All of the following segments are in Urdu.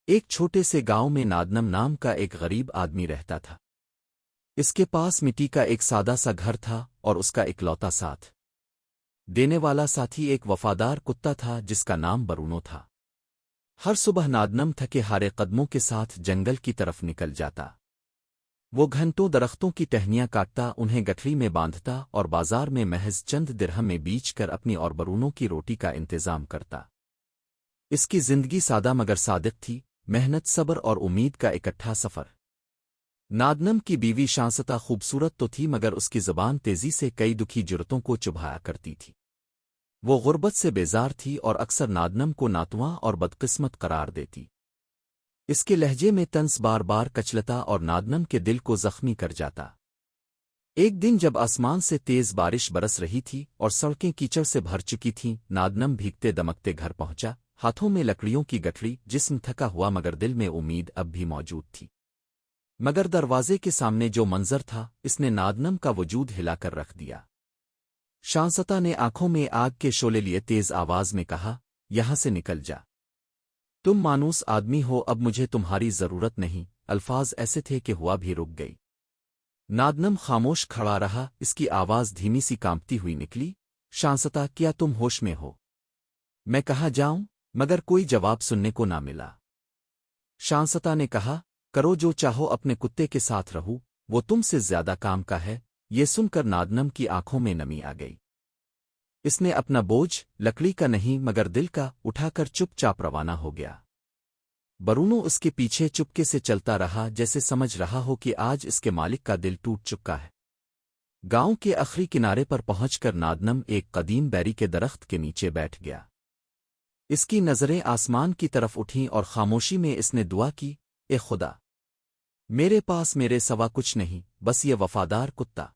ایک چھوٹے سے گاؤں میں نادنم نام کا ایک غریب آدمی رہتا تھا۔ اس کے پاس مٹی کا ایک سادہ سا گھر تھا اور اس کا اکلوتا ساتھ دینے والا ساتھی ایک وفادار کتا تھا جس کا نام برونو تھا۔ ہر صبح نادنم تھکے ہارے قدموں کے ساتھ جنگل کی طرف نکل جاتا۔ وہ گھنٹوں درختوں کی ٹہنیاں کاٹتا، انہیں گٹھری میں باندھتا اور بازار میں محض چند درہم میں بیچ کر اپنی اور برونوں کی روٹی کا انتظام کرتا۔ اس کی زندگی سادہ مگر صادق تھی، محنت، صبر اور امید کا اکٹھا سفر۔ نادنم کی بیوی شانستہ خوبصورت تو تھی مگر اس کی زبان تیزی سے کئی دکھی جرتوں کو چبھایا کرتی تھی۔ وہ غربت سے بیزار تھی اور اکثر نادنم کو ناتواں اور بدقسمت قرار دیتی۔ اس کے لہجے میں طنز بار بار کچلتا اور نادنم کے دل کو زخمی کر جاتا۔ ایک دن جب آسمان سے تیز بارش برس رہی تھی اور سڑکیں کیچڑ سے بھر چکی تھیں، نادنم بھیگتے دمکتے گھر پہنچا، ہاتھوں میں لکڑیوں کی گٹھری، جسم تھکا ہوا مگر دل میں امید اب بھی موجود تھی۔ مگر دروازے کے سامنے جو منظر تھا، اس نے نادنم کا وجود ہلا کر رکھ دیا۔ شانستہ نے آنکھوں میں آگ کے شعلے لیے تیز آواز میں کہا، یہاں سے نکل جا، تم مانوس آدمی ہو، اب مجھے تمہاری ضرورت نہیں۔ الفاظ ایسے تھے کہ ہوا بھی رک گئی۔ نادنم خاموش کھڑا رہا، اس کی آواز دھیمی سی کانپتی ہوئی نکلی، شانستہ، کیا تم ہوش میں ہو؟ میں کہاں جاؤں؟ مگر کوئی جواب سننے کو نہ ملا۔ شانستہ نے کہا، کرو جو چاہو، اپنے کتے کے ساتھ رہو، وہ تم سے زیادہ کام کا ہے۔ یہ سن کر نادنم کی آنکھوں میں نمی آ گئی۔ اس نے اپنا بوجھ، لکڑی کا نہیں مگر دل کا، اٹھا کر چپ چاپ روانہ ہو گیا۔ برونو اس کے پیچھے چپکے سے چلتا رہا، جیسے سمجھ رہا ہو کہ آج اس کے مالک کا دل ٹوٹ چکا ہے۔ گاؤں کے آخری کنارے پر پہنچ کر نادنم ایک قدیم بیری کے درخت کے نیچے بیٹھ گیا۔ اس کی نظریں آسمان کی طرف اٹھیں اور خاموشی میں اس نے دعا کی، اے خدا، میرے پاس میرے سوا کچھ نہیں، بس یہ وفادار کتا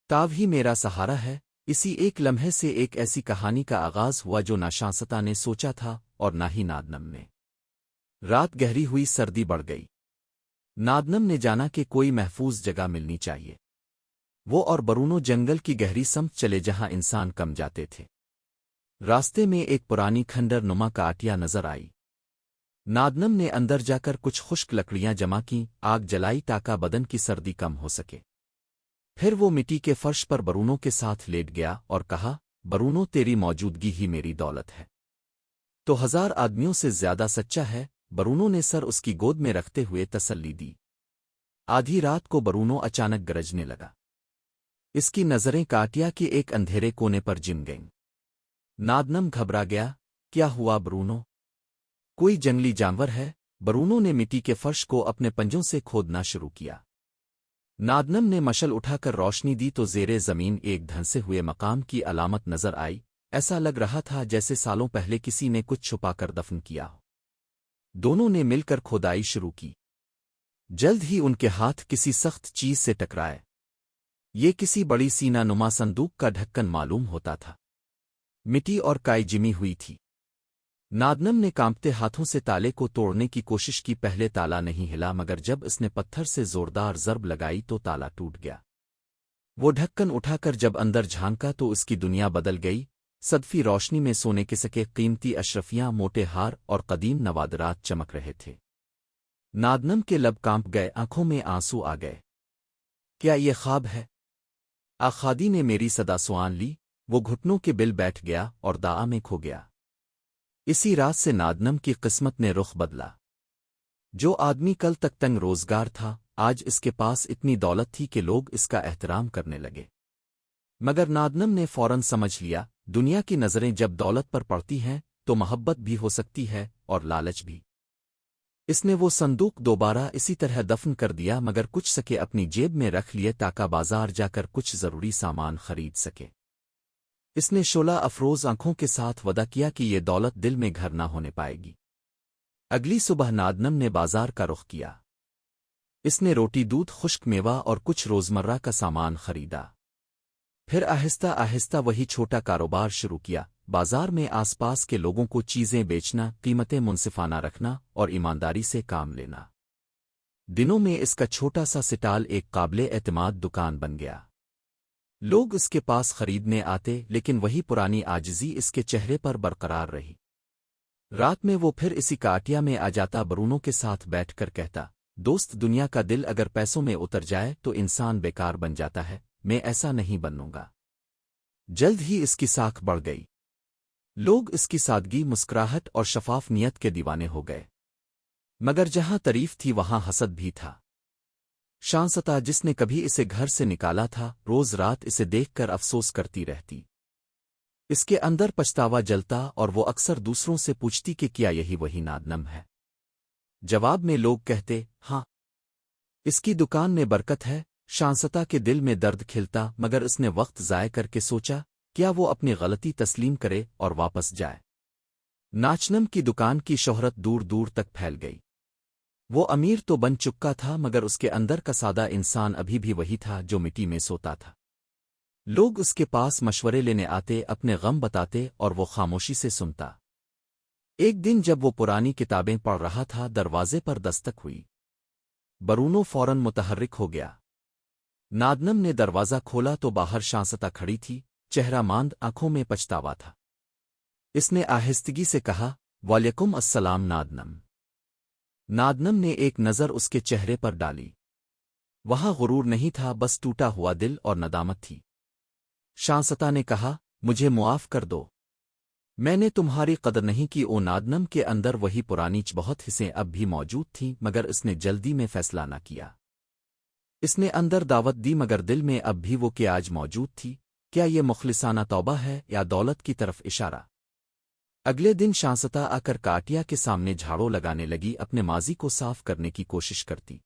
تاو ہی میرا سہارا ہے۔ اسی ایک لمحے سے ایک ایسی کہانی کا آغاز ہوا جو نہ شانستہ نے سوچا تھا اور نہ ہی نادنم نے۔ رات گہری ہوئی، سردی بڑھ گئی۔ نادنم نے جانا کہ کوئی محفوظ جگہ ملنی چاہیے۔ وہ اور برونو جنگل کی گہری سمت چلے جہاں انسان کم جاتے تھے۔ راستے میں ایک پرانی کھنڈر نما کاٹیا نظر آئی۔ نادنم نے اندر جا کر کچھ خشک لکڑیاں جمع کیں، آگ جلائی تاکہ بدن کی سردی کم ہو سکے۔ پھر وہ مٹی کے فرش پر برونو کے ساتھ لیٹ گیا اور کہا، برونو، تیری موجودگی ہی میری دولت ہے، تو 1000 آدمیوں سے زیادہ سچا ہے۔ برونو نے سر اس کی گود میں رکھتے ہوئے تسلی دی۔ آدھی رات کو برونو اچانک گرجنے لگا۔ اس کی نظریں کاٹیا کے ایک اندھیرے کونے پر جم گئیں۔ نادنم گھبرا گیا، کیا ہوا برونو؟ کوئی جنگلی جانور ہے؟ برونو نے مٹی کے فرش کو اپنے پنجوں سے کھودنا شروع کیا۔ نادنم نے مشل اٹھا کر روشنی دی تو زیر زمین ایک دھنسے ہوئے مقام کی علامت نظر آئی۔ ایسا لگ رہا تھا جیسے سالوں پہلے کسی نے کچھ چھپا کر دفن کیا ہو۔ دونوں نے مل کر کھودائی شروع کی۔ جلد ہی ان کے ہاتھ کسی سخت چیز سے ٹکرائے۔ یہ کسی بڑی سینہ نما صندوق کا ڈھکن معلوم ہوتا تھا۔ مٹی اور کائی جمی ہوئی تھی۔ نادنم نے کانپتے ہاتھوں سے تالے کو توڑنے کی کوشش کی، پہلے تالا نہیں ہلا مگر جب اس نے پتھر سے زوردار ضرب لگائی تو تالا ٹوٹ گیا۔ وہ ڈھکن اٹھا کر جب اندر جھانکا تو اس کی دنیا بدل گئی۔ صدفی روشنی میں سونے کے سکے، قیمتی اشرفیاں، موٹے ہار اور قدیم نوادرات چمک رہے تھے۔ نادنم کے لب کانپ گئے، آنکھوں میں آنسو آ گئے۔ کیا یہ خواب ہے؟ آخادی نے میری صدا سوان لی۔ وہ گھٹنوں کے بل بیٹھ گیا اور دعا میں کھو گیا۔ اسی رات سے نادنم کی قسمت نے رخ بدلا۔ جو آدمی کل تک تنگ روزگار تھا، آج اس کے پاس اتنی دولت تھی کہ لوگ اس کا احترام کرنے لگے۔ مگر نادنم نے فوراً سمجھ لیا، دنیا کی نظریں جب دولت پر پڑتی ہیں تو محبت بھی ہو سکتی ہے اور لالچ بھی۔ اس نے وہ صندوق دوبارہ اسی طرح دفن کر دیا مگر کچھ سکے اپنی جیب میں رکھ لیے تاکہ بازار جا کر کچھ ضروری سامان خرید سکے۔ اس نے شعلہ افروز آنکھوں کے ساتھ وعدہ کیا کہ یہ دولت دل میں گھر نہ ہونے پائے گی۔ اگلی صبح نادنم نے بازار کا رخ کیا۔ اس نے روٹی، دودھ، خشک میوہ اور کچھ روزمرہ کا سامان خریدا۔ پھر آہستہ آہستہ وہی چھوٹا کاروبار شروع کیا، بازار میں آس پاس کے لوگوں کو چیزیں بیچنا، قیمتیں منصفانہ رکھنا اور ایمانداری سے کام لینا۔ دنوں میں اس کا چھوٹا سا سٹال ایک قابل اعتماد دکان بن گیا۔ لوگ اس کے پاس خریدنے آتے لیکن وہی پرانی عاجزی اس کے چہرے پر برقرار رہی۔ رات میں وہ پھر اسی کاٹیا میں آ جاتا، برونوں کے ساتھ بیٹھ کر کہتا، دوست، دنیا کا دل اگر پیسوں میں اتر جائے تو انسان بیکار بن جاتا ہے، میں ایسا نہیں بنوں گا۔ جلد ہی اس کی ساکھ بڑھ گئی۔ لوگ اس کی سادگی، مسکراہٹ اور شفاف نیت کے دیوانے ہو گئے۔ مگر جہاں تعریف تھی وہاں حسد بھی تھا۔ شانستا، جس نے کبھی اسے گھر سے نکالا تھا، روز رات اسے دیکھ کر افسوس کرتی رہتی۔ اس کے اندر پچھتاوا جلتا اور وہ اکثر دوسروں سے پوچھتی کہ کیا یہی وہی نادنم ہے؟ جواب میں لوگ کہتے، ہاں، اس کی دکان میں برکت ہے۔ شانستا کے دل میں درد کھلتا، مگر اس نے وقت ضائع کر کے سوچا، کیا وہ اپنی غلطی تسلیم کرے اور واپس جائے؟ ناچنم کی دکان کی شہرت دور دور تک پھیل گئی۔ وہ امیر تو بن چکا تھا، مگر اس کے اندر کا سادہ انسان ابھی بھی وہی تھا جو مٹی میں سوتا تھا۔ لوگ اس کے پاس مشورے لینے آتے، اپنے غم بتاتے اور وہ خاموشی سے سنتا۔ ایک دن جب وہ پرانی کتابیں پڑھ رہا تھا، دروازے پر دستک ہوئی۔ برونو فوراً متحرک ہو گیا۔ نادنم نے دروازہ کھولا تو باہر شانستا کھڑی تھی، چہرہ ماند، آنکھوں میں پچھتاوا تھا۔ اس نے آہستگی سے کہا، وعلیکم السلام نادنم۔ نادنم نے ایک نظر اس کے چہرے پر ڈالی۔ وہاں غرور نہیں تھا، بس ٹوٹا ہوا دل اور ندامت تھی۔ شانستا نے کہا، مجھے معاف کر دو، میں نے تمہاری قدر نہیں کی۔ او نادنم کے اندر وہی پرانی بہت حصیں اب بھی موجود تھیں، مگر اس نے جلدی میں فیصلہ نہ کیا۔ اس نے اندر دعوت دی، مگر دل میں اب بھی وہ کہ آج موجود تھی۔ کیا یہ مخلصانہ توبہ ہے یا دولت کی طرف اشارہ؟ اگلے دن شانستا آ کر کاٹیا کے سامنے جھاڑو لگانے لگی، اپنے ماضی کو صاف کرنے کی کوشش کرتی۔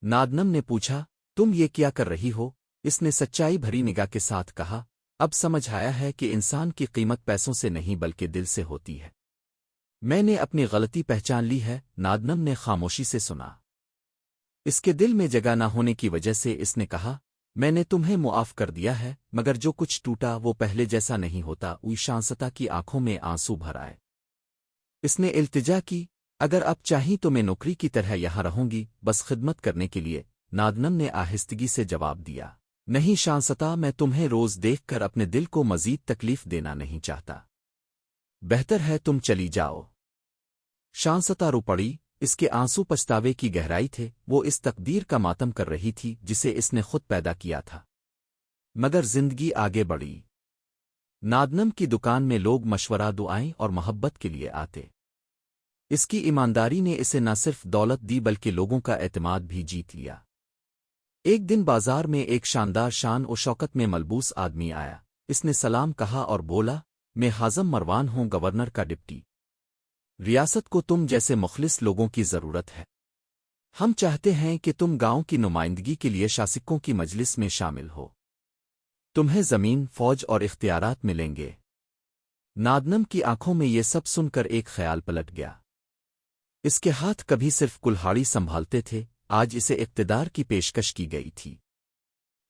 نادنم نے پوچھا، تم یہ کیا کر رہی ہو؟ اس نے سچائی بھری نگاہ کے ساتھ کہا، اب سمجھ آیا ہے کہ انسان کی قیمت پیسوں سے نہیں بلکہ دل سے ہوتی ہے۔ میں نے اپنی غلطی پہچان لی ہے۔ نادنم نے خاموشی سے سنا۔ اس کے دل میں جگہ نہ ہونے کی وجہ سے اس نے کہا، میں نے تمہیں معاف کر دیا ہے، مگر جو کچھ ٹوٹا وہ پہلے جیسا نہیں ہوتا۔ شانستا کی آنکھوں میں آنسو بھر آئے۔ اس نے التجا کی، اگر آپ چاہیں تو میں نوکری کی طرح یہاں رہوں گی، بس خدمت کرنے کے لیے۔ نادنم نے آہستگی سے جواب دیا، نہیں شانستا، میں تمہیں روز دیکھ کر اپنے دل کو مزید تکلیف دینا نہیں چاہتا۔ بہتر ہے تم چلی جاؤ۔ شانستا رو پڑی، اس کے آنسو پچھتاوے کی گہرائی تھے۔ وہ اس تقدیر کا ماتم کر رہی تھی جسے اس نے خود پیدا کیا تھا۔ مگر زندگی آگے بڑھی۔ نادنم کی دکان میں لوگ مشورہ، دعائیں اور محبت کے لیے آتے۔ اس کی ایمانداری نے اسے نہ صرف دولت دی بلکہ لوگوں کا اعتماد بھی جیت لیا۔ ایک دن بازار میں ایک شاندار شان و شوکت میں ملبوس آدمی آیا۔ اس نے سلام کہا اور بولا، میں حازم مروان ہوں، گورنر کا ڈپٹی۔ ریاست کو تم جیسے مخلص لوگوں کی ضرورت ہے۔ ہم چاہتے ہیں کہ تم گاؤں کی نمائندگی کے لیے شاسکوں کی مجلس میں شامل ہو۔ تمہیں زمین، فوج اور اختیارات ملیں گے۔ نادنم کی آنکھوں میں یہ سب سن کر ایک خیال پلٹ گیا۔ اس کے ہاتھ کبھی صرف کلہاڑی سنبھالتے تھے، آج اسے اقتدار کی پیشکش کی گئی تھی۔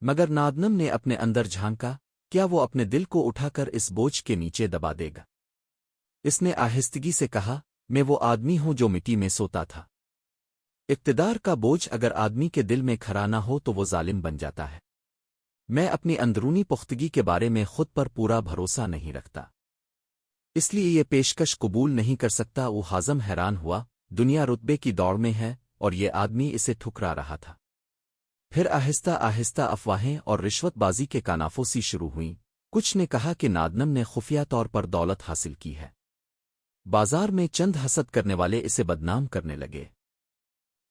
مگر نادنم نے اپنے اندر جھانکا، کیا وہ اپنے دل کو اٹھا کر اس بوجھ کے نیچے دبا دے گا؟ اس نے آہستگی سے کہا، میں وہ آدمی ہوں جو مٹی میں سوتا تھا۔ اقتدار کا بوجھ اگر آدمی کے دل میں کھڑا نہ ہو تو وہ ظالم بن جاتا ہے۔ میں اپنی اندرونی پختگی کے بارے میں خود پر پورا بھروسہ نہیں رکھتا، اس لیے یہ پیشکش قبول نہیں کر سکتا۔ وہ حازم حیران ہوا، دنیا رتبے کی دوڑ میں ہے اور یہ آدمی اسے ٹھکرا رہا تھا۔ پھر آہستہ آہستہ افواہیں اور رشوت بازی کے کانافوں سی شروع ہوئیں۔ کچھ نے کہا کہ نادنم نے خفیہ طور پر دولت حاصل کی ہے۔ بازار میں چند حسد کرنے والے اسے بدنام کرنے لگے۔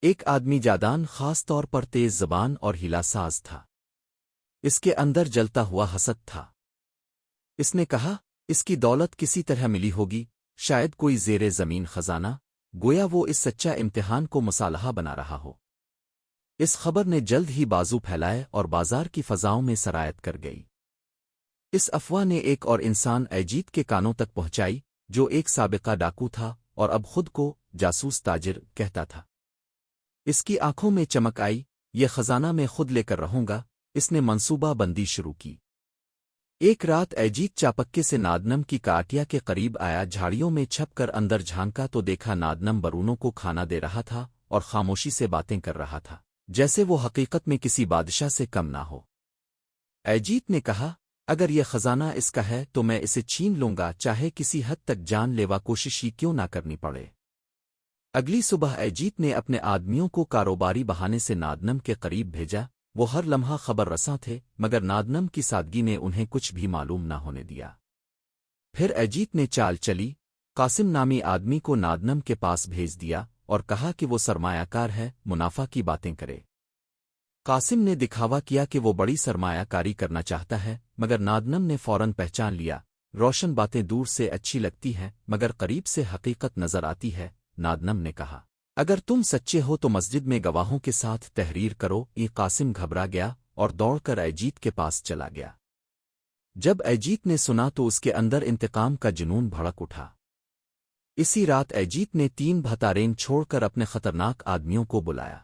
ایک آدمی جادان، خاص طور پر تیز زبان اور ہیلا ساز تھا۔ اس کے اندر جلتا ہوا حسد تھا۔ اس نے کہا، اس کی دولت کسی طرح ملی ہوگی، شاید کوئی زیر زمین خزانہ، گویا وہ اس سچا امتحان کو مصالحہ بنا رہا ہو۔ اس خبر نے جلد ہی بازو پھیلائے اور بازار کی فضاؤں میں سرایت کر گئی۔ اس افواہ نے ایک اور انسان ایجیت کے کانوں تک پہنچائی، جو ایک سابقہ ڈاکو تھا اور اب خود کو جاسوس تاجر کہتا تھا۔ اس کی آنکھوں میں چمک آئی، یہ خزانہ میں خود لے کر رہوں گا۔ اس نے منصوبہ بندی شروع کی۔ ایک رات ایجیت چاپکے سے نادنم کی کاٹیا کے قریب آیا، جھاڑیوں میں چھپ کر اندر جھانکا تو دیکھا نادنم برونوں کو کھانا دے رہا تھا اور خاموشی سے باتیں کر رہا تھا، جیسے وہ حقیقت میں کسی بادشاہ سے کم نہ ہو۔ ایجیت نے کہا، اگر یہ خزانہ اس کا ہے تو میں اسے چھین لوں گا، چاہے کسی حد تک جان لیوا کوشش ہی کیوں نہ کرنی پڑے۔ اگلی صبح ایجیت نے اپنے آدمیوں کو کاروباری بہانے سے نادنم کے قریب بھیجا۔ وہ ہر لمحہ خبر رساں تھے، مگر نادنم کی سادگی نے انہیں کچھ بھی معلوم نہ ہونے دیا۔ پھر ایجیت نے چال چلی، قاسم نامی آدمی کو نادنم کے پاس بھیج دیا اور کہا کہ وہ سرمایہ کار ہے، منافع کی باتیں کرے۔ قاسم نے دکھاوا کیا کہ وہ بڑی سرمایہ کاری کرنا چاہتا ہے، مگر نادنم نے فوراً پہچان لیا۔ روشن باتیں دور سے اچھی لگتی ہیں، مگر قریب سے حقیقت نظر آتی ہے، نادنم نے کہا۔ اگر تم سچے ہو تو مسجد میں گواہوں کے ساتھ تحریر کرو۔ یہ قاسم گھبرا گیا اور دوڑ کر ایجیت کے پاس چلا گیا۔ جب ایجیت نے سنا تو اس کے اندر انتقام کا جنون بھڑک اٹھا۔ اسی رات ایجیت نے 3 بھتارین چھوڑ کر اپنے خطرناک آدمیوں کو بلایا۔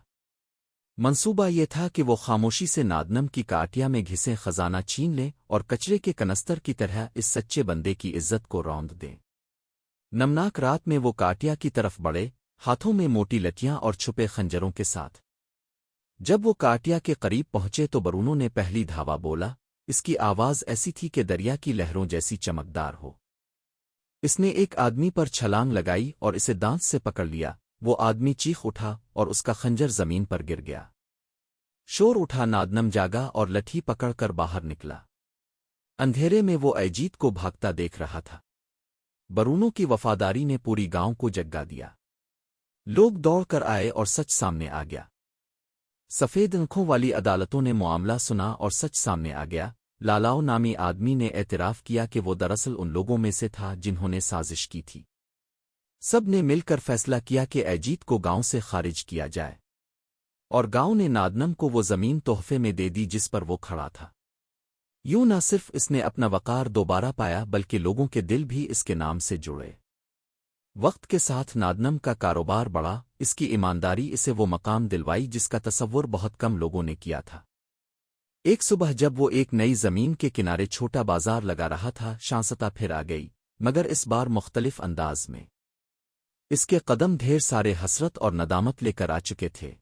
منصوبہ یہ تھا کہ وہ خاموشی سے نادنم کی کاٹیا میں گھسیں، خزانہ چھین لیں اور کچرے کے کنستر کی طرح اس سچے بندے کی عزت کو روند دیں۔ نمناک رات میں وہ کاٹیا کی طرف بڑھے، ہاتھوں میں موٹی لٹیاں اور چھپے خنجروں کے ساتھ۔ جب وہ کاٹیا کے قریب پہنچے تو برونوں نے پہلی دھاوا بولا۔ اس کی آواز ایسی تھی کہ دریا کی لہروں جیسی چمکدار ہو۔ اس نے ایک آدمی پر چھلانگ لگائی اور اسے دانت سے پکڑ لیا۔ وہ آدمی چیخ اٹھا اور اس کا خنجر زمین پر گر گیا۔ شور اٹھا، نادنم جاگا اور لٹھی پکڑ کر باہر نکلا۔ اندھیرے میں وہ ایجیت کو بھاگتا دیکھ رہا تھا۔ برونوں کی وفاداری نے پوری گاؤں کو جگا دیا۔ لوگ دوڑ کر آئے اور سچ سامنے آ گیا۔ سفید آنکھوں والی عدالتوں نے معاملہ سنا اور سچ سامنے آ گیا۔ لالاؤ نامی آدمی نے اعتراف کیا کہ وہ دراصل ان لوگوں میں سے تھا جنہوں نے سازش کی تھی۔ سب نے مل کر فیصلہ کیا کہ ایجیت کو گاؤں سے خارج کیا جائے، اور گاؤں نے نادنم کو وہ زمین تحفے میں دے دی جس پر وہ کھڑا تھا۔ یوں نہ صرف اس نے اپنا وقار دوبارہ پایا بلکہ لوگوں کے دل بھی اس کے نام سے جڑے۔ وقت کے ساتھ نادنم کا کاروبار بڑھا، اس کی ایمانداری اسے وہ مقام دلوائی جس کا تصور بہت کم لوگوں نے کیا تھا۔ ایک صبح جب وہ ایک نئی زمین کے کنارے چھوٹا بازار لگا رہا تھا، شانستہ پھر آ گئی، مگر اس بار مختلف انداز میں۔ اس کے قدم ڈھیر سارے حسرت اور ندامت لے کر آ چکے تھے۔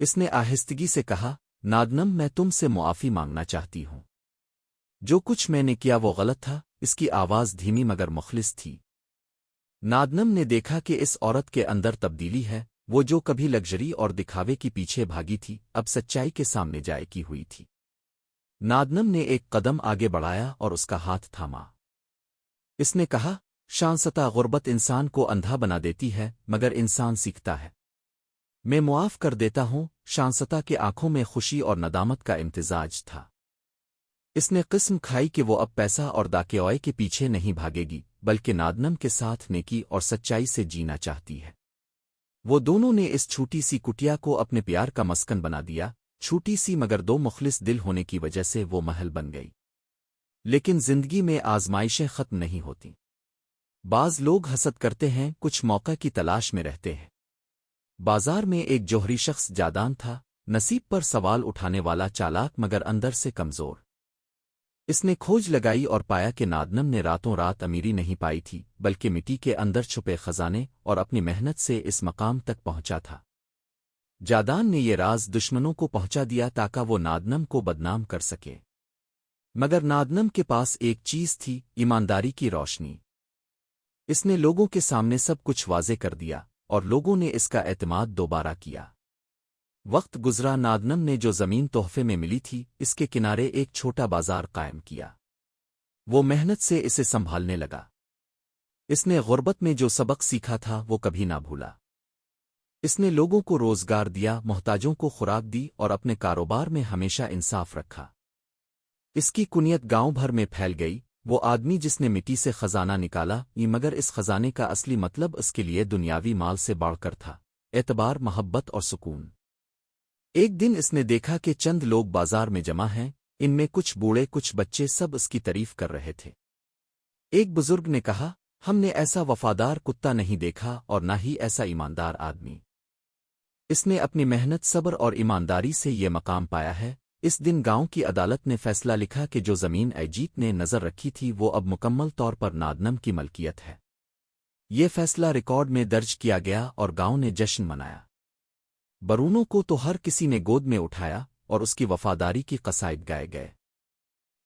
اس نے آہستگی سے کہا، نادنم، میں تم سے معافی مانگنا چاہتی ہوں۔ جو کچھ میں نے کیا وہ غلط تھا۔ اس کی آواز دھیمی مگر مخلص تھی۔ نادنم نے دیکھا کہ اس عورت کے اندر تبدیلی ہے۔ وہ جو کبھی لگژری اور دکھاوے کی پیچھے بھاگی تھی، اب سچائی کے سامنے جائے کی ہوئی تھی۔ نادنم نے ایک قدم آگے بڑھایا اور اس کا ہاتھ تھاما۔ اس نے کہا، شانستہ، غربت انسان کو اندھا بنا دیتی ہے مگر انسان سیکھتا ہے۔ میں معاف کر دیتا ہوں۔ شانستہ کے آنکھوں میں خوشی اور ندامت کا امتزاج تھا۔ اس نے قسم کھائی کہ وہ اب پیسہ اور داکیوئے کے پیچھے نہیں بھاگے گی، بلکہ نادنم کے ساتھ نیکی اور سچائی سے جینا چاہتی ہے۔ وہ دونوں نے اس چھوٹی سی کٹیا کو اپنے پیار کا مسکن بنا دیا۔ چھوٹی سی مگر 2 مخلص دل ہونے کی وجہ سے وہ محل بن گئی۔ لیکن زندگی میں آزمائشیں ختم نہیں ہوتیں۔ بعض لوگ حسد کرتے ہیں، کچھ موقع کی تلاش میں رہتے ہیں۔ بازار میں ایک جوہری شخص جادان تھا، نصیب پر سوال اٹھانے والا، چالاک مگر اندر سے کمزور۔ اس نے کھوج لگائی اور پایا کہ نادنم نے راتوں رات امیری نہیں پائی تھی، بلکہ مٹی کے اندر چھپے خزانے اور اپنی محنت سے اس مقام تک پہنچا تھا۔ جادان نے یہ راز دشمنوں کو پہنچا دیا تاکہ وہ نادنم کو بدنام کر سکے۔ مگر نادنم کے پاس ایک چیز تھی، ایمانداری کی روشنی۔ اس نے لوگوں کے سامنے سب کچھ واضح کر دیا اور لوگوں نے اس کا اعتماد دوبارہ کیا۔ وقت گزرا، نادنم نے جو زمین تحفے میں ملی تھی اس کے کنارے ایک چھوٹا بازار قائم کیا۔ وہ محنت سے اسے سنبھالنے لگا۔ اس نے غربت میں جو سبق سیکھا تھا وہ کبھی نہ بھولا۔ اس نے لوگوں کو روزگار دیا، محتاجوں کو خوراک دی اور اپنے کاروبار میں ہمیشہ انصاف رکھا۔ اس کی کنیت گاؤں بھر میں پھیل گئی، وہ آدمی جس نے مٹی سے خزانہ نکالا، مگر اس خزانے کا اصلی مطلب اس کے لیے دنیاوی مال سے بڑھ کر تھا، اعتبار، محبت اور سکون۔ ایک دن اس نے دیکھا کہ چند لوگ بازار میں جمع ہیں، ان میں کچھ بوڑھے کچھ بچے، سب اس کی تعریف کر رہے تھے۔ ایک بزرگ نے کہا، ہم نے ایسا وفادار کتا نہیں دیکھا اور نہ ہی ایسا ایماندار آدمی۔ اس نے اپنی محنت، صبر اور ایمانداری سے یہ مقام پایا ہے۔ اس دن گاؤں کی عدالت نے فیصلہ لکھا کہ جو زمین ایجیت نے نظر رکھی تھی وہ اب مکمل طور پر نادنم کی ملکیت ہے۔ یہ فیصلہ ریکارڈ میں درج کیا گیا اور گاؤں نے جشن منایا۔ برونوں کو تو ہر کسی نے گود میں اٹھایا اور اس کی وفاداری کی قصائد گائے گئے۔